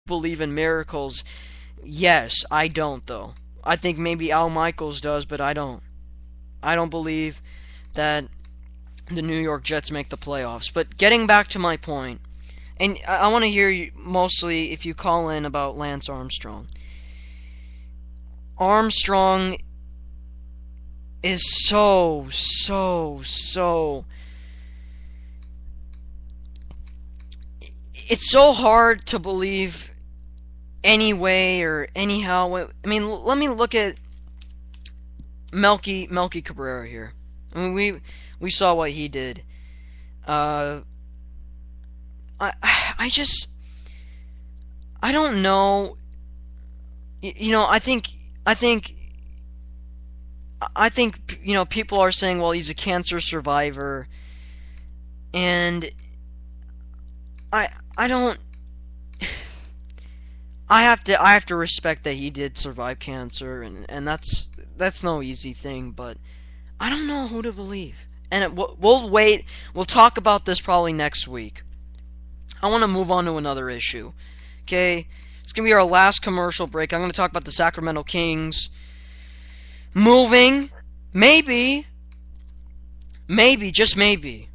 believe in miracles. Yes, I don't, though. I think maybe Al Michaels does, but I don't. I don't believe that the New York Jets make the playoffs. But getting back to my point, and I want to hear you mostly if you call in about Lance Armstrong. Armstrong is so it's so hard to believe any way or anyhow. I mean, let me look at Melky Cabrera here. I mean, we saw what he did. I don't know. You know, I think you know, people are saying, well, he's a cancer survivor, and I don't. I have to respect that he did survive cancer, and that's no easy thing, but I don't know who to believe. And we'll wait. We'll talk about this probably next week. I want to move on to another issue. Okay, it's gonna be our last commercial break. I'm gonna talk about the Sacramento Kings moving, maybe, just maybe,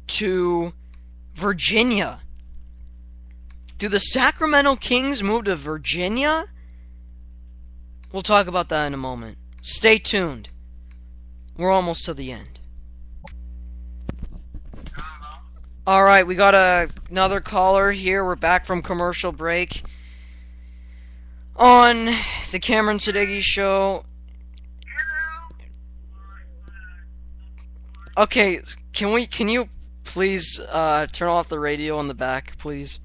to Virginia. Do the Sacramento Kings move to Virginia? We'll talk about that in a moment. Stay tuned. We're almost to the end. Alright, we got another caller here. We're back from commercial break on the Cameron Sadeghi Show. Okay, can you please turn off the radio on the back, please?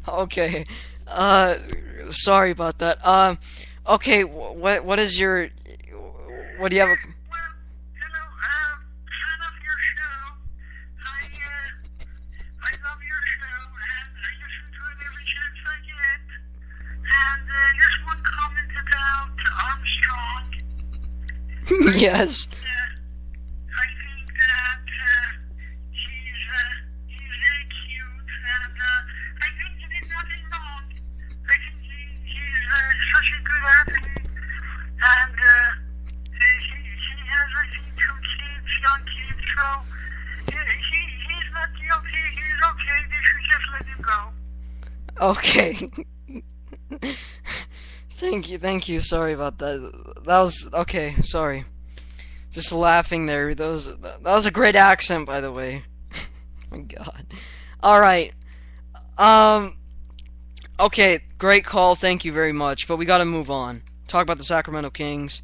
Okay. Sorry about that. Okay, what is your... What do you have? Well, hello, fan of your show. I love your show, and I listen to it every chance I get. And just one comment about Armstrong. Yes. I think that he's very cute, and I think he did nothing wrong. I think he's such a good athlete, and he has, I think, 2 kids, young kids, so he's not guilty, he's okay, they should just let him go. Okay. Thank you, sorry about that. That was, okay, sorry. Just laughing there, that was a great accent, by the way. Oh my god. Alright. Okay, great call, thank you very much, but we gotta move on. Talk about the Sacramento Kings.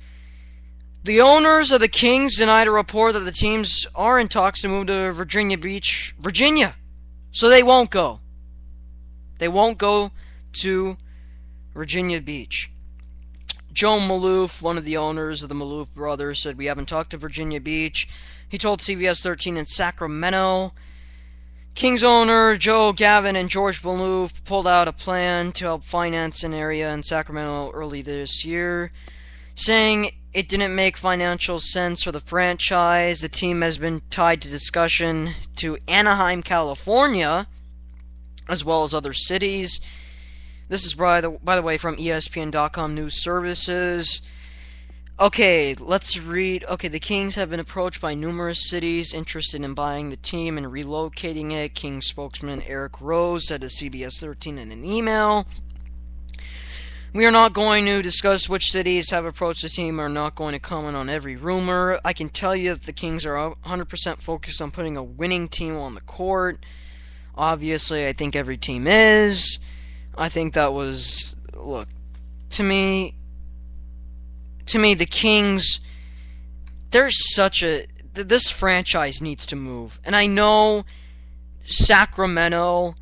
The owners of the Kings denied a report that the teams are in talks to move to Virginia Beach, Virginia. So they won't go. They won't go to Virginia Beach. Joe Maloof, one of the owners of the Maloof brothers, said, "We haven't talked to Virginia Beach." He told CBS 13 in Sacramento. Kings owner Joe Gavin and George Maloof pulled out a plan to help finance an area in Sacramento early this year, saying it didn't make financial sense for the franchise. The team has been tied to discussion to Anaheim, California, as well as other cities. This is, by the way, from ESPN.com News Services. Okay, let's read. Okay, the Kings have been approached by numerous cities interested in buying the team and relocating it. Kings spokesman Eric Rose said to CBS 13 in an email, "We are not going to discuss which cities have approached the team. We are not going to comment on every rumor. I can tell you that the Kings are 100% focused on putting a winning team on the court. Obviously, I think every team is. I think that was... Look, to me, the Kings... There's such a... This franchise needs to move. And I know Sacramento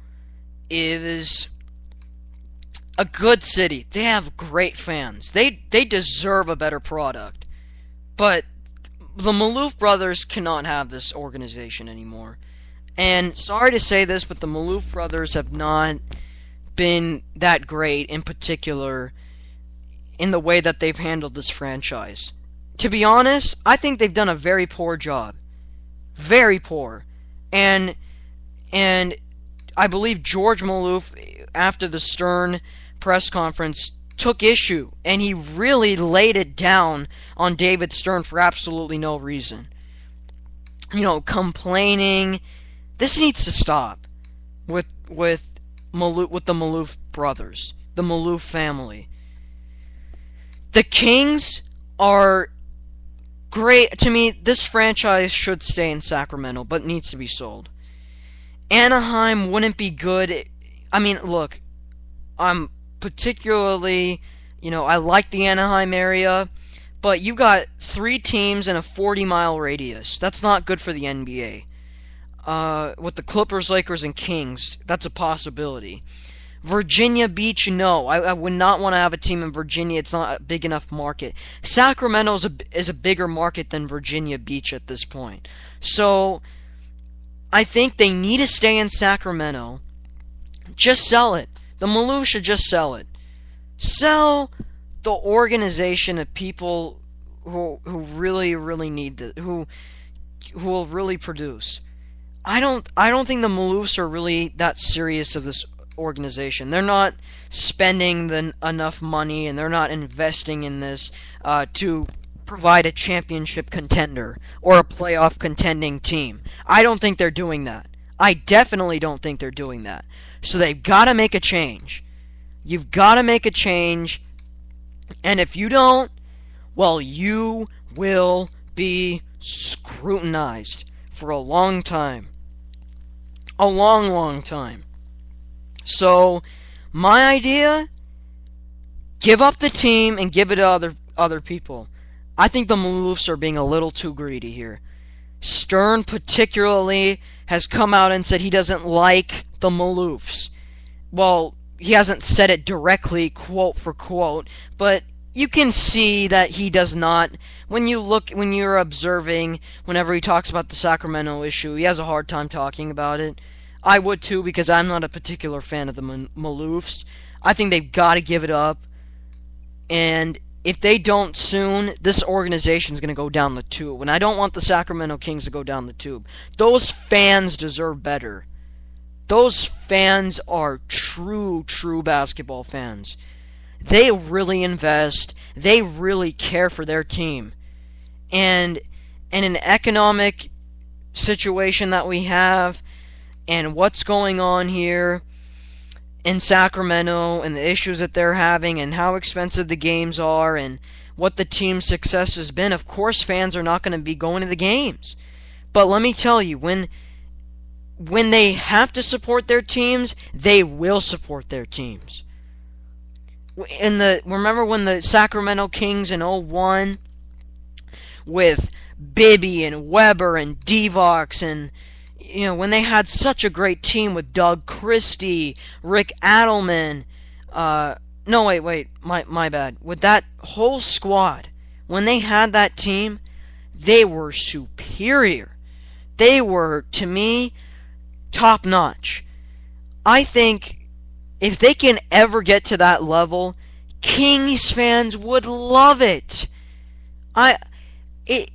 is a good city. They have great fans. They deserve a better product. But the Maloof brothers cannot have this organization anymore. And sorry to say this, but the Maloof brothers have not been that great, in particular, in the way that they've handled this franchise. To be honest, I think they've done a very poor job. Very poor. And I believe George Maloof, after the Stern press conference, took issue, and he really laid it down on David Stern for absolutely no reason. Complaining. This needs to stop with the Maloof brothers, the Maloof family. The Kings are great. To me, this franchise should stay in Sacramento, but needs to be sold. Anaheim wouldn't be good. I mean, look, I'm particularly, I like the Anaheim area, but you got 3 teams in a 40-mile radius. That's not good for the NBA. With the Clippers, Lakers, and Kings, that's a possibility. Virginia Beach, no. I would not want to have a team in Virginia. It's not a big enough market. Sacramento is a bigger market than Virginia Beach at this point. So, I think they need to stay in Sacramento. Just sell it. The Maloof should just sell it. Sell the organization of people who really, really need this, who will really produce. I don't think the Maloofs are really that serious of this organization. They're not spending enough money, and they're not investing in this to provide a championship contender or a playoff contending team. I don't think they're doing that. I definitely don't think they're doing that. So they've got to make a change. You've got to make a change. And if you don't, well, you will be scrutinized for a long time. A long, long time. So, my idea, give up the team and give it to other people. I think the Maloofs are being a little too greedy here. Stern particularly has come out and said he doesn't like the Maloofs. Well, he hasn't said it directly, quote for quote, but you can see that he does not. When you're observing, whenever he talks about the Sacramento issue, he has a hard time talking about it. I would too, because I'm not a particular fan of the Maloofs. I think they've got to give it up. And if they don't soon, this organization is going to go down the tube. And I don't want the Sacramento Kings to go down the tube. Those fans deserve better. Those fans are true basketball fans. They really invest. They really care for their team. And in an economic situation that we have, and what's going on here in Sacramento, and the issues that they're having, and how expensive the games are, and what the team's success has been, of course fans are not going to be going to the games. But let me tell you, when they have to support their teams, they will support their teams. Remember when the Sacramento Kings in 2001, with Bibby and Weber and Divock, and when they had such a great team with Doug Christie, Rick Adelman, no, wait, my bad. With that whole squad, when they had that team, they were superior. They were, to me, top notch. I think if they can ever get to that level, Kings fans would love it.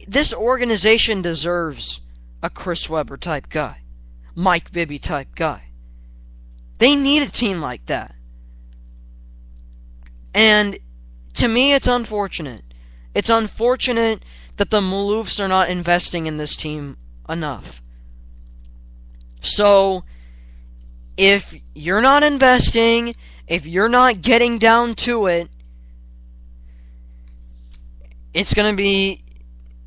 This organization deserves a Chris Webber type guy, Mike Bibby type guy. They need a team like that. And to me, it's unfortunate. It's unfortunate that the Maloofs are not investing in this team enough. So, if you're not investing, if you're not getting down to it, it's going to be,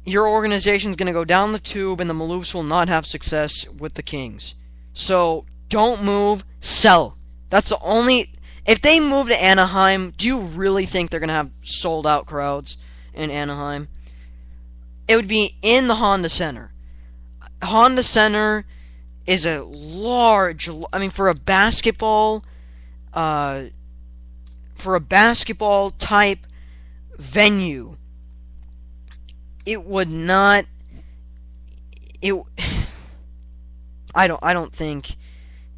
your organization's going to go down the tube, and the Maloofs will not have success with the Kings. So, don't move, sell. That's the only... If they move to Anaheim, do you really think they're going to have sold-out crowds in Anaheim? It would be in the Honda Center. Honda Center is a large... I mean, for a basketball type venue, it would not... I don't think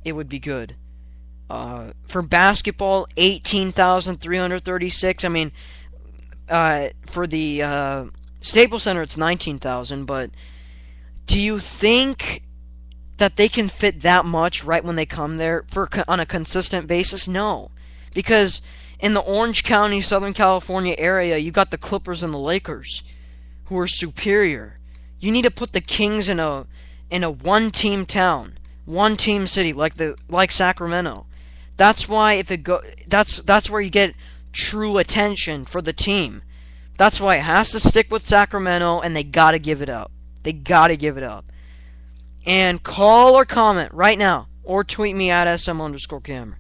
it would be good. For basketball, 18,336. I mean, for the Staples Center, it's 19,000. But do you think that they can fit that much right when they come there on a consistent basis? No. Because in the Orange County, Southern California area, you got the Clippers and the Lakers, who are superior. You need to put the Kings in a one-team town, one-team city, like Sacramento. That's why that's where you get true attention for the team. That's why it has to stick with Sacramento, and they gotta give it up. They gotta give it up. And call or comment right now, or tweet me at SM_Cameron.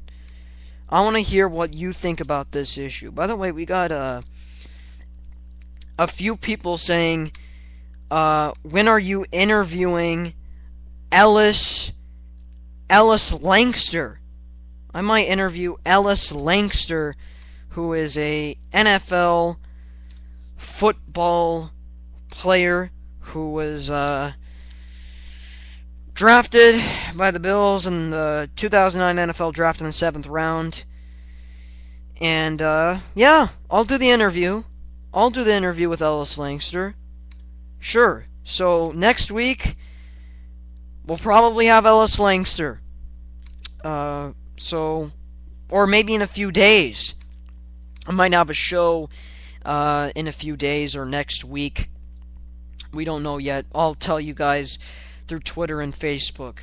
I want to hear what you think about this issue. By the way, we got a few people saying, when are you interviewing Ellis Langster? I might interview Ellis Langster, who is a NFL football player who was drafted by the Bills in the 2009 NFL Draft in the 7th round. And, yeah, I'll do the interview. I'll do the interview with Ellis Langster. Sure. So, next week, we'll probably have Ellis Langster. Or maybe in a few days. I might have a show in a few days or next week. We don't know yet. I'll tell you guys through Twitter and Facebook.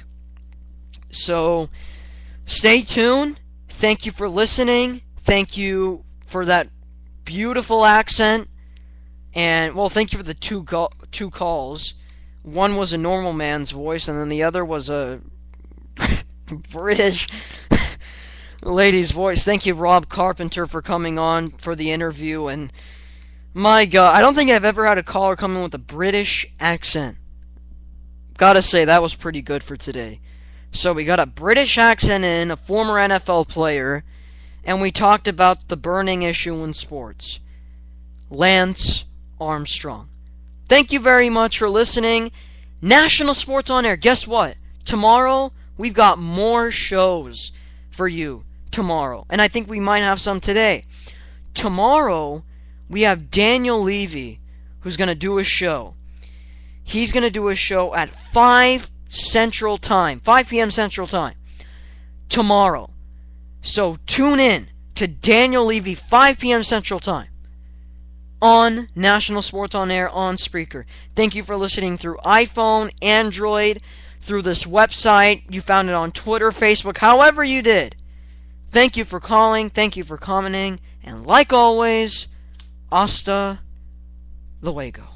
So, stay tuned. Thank you for listening. Thank you for that beautiful accent. And, well, thank you for the two calls. One was a normal man's voice, and then the other was a British lady's voice. Thank you, Rob Carpenter, for coming on for the interview. And, my God, I don't think I've ever had a caller come in with a British accent. Gotta say, that was pretty good for today. So we got a British accent in, a former NFL player, and we talked about the burning issue in sports. Lance Armstrong. Thank you very much for listening. National Sports on Air. Guess what? Tomorrow, we've got more shows for you tomorrow. And I think we might have some today. Tomorrow, we have Daniel Levy, who's going to do a show. He's going to do a show at 5 Central Time, 5 p.m. Central Time, tomorrow. So tune in to Daniel Levy, 5 p.m. Central Time, on National Sports on Air on Spreaker. Thank you for listening through iPhone, Android, through this website. You found it on Twitter, Facebook, however you did. Thank you for calling. Thank you for commenting. And like always, hasta luego.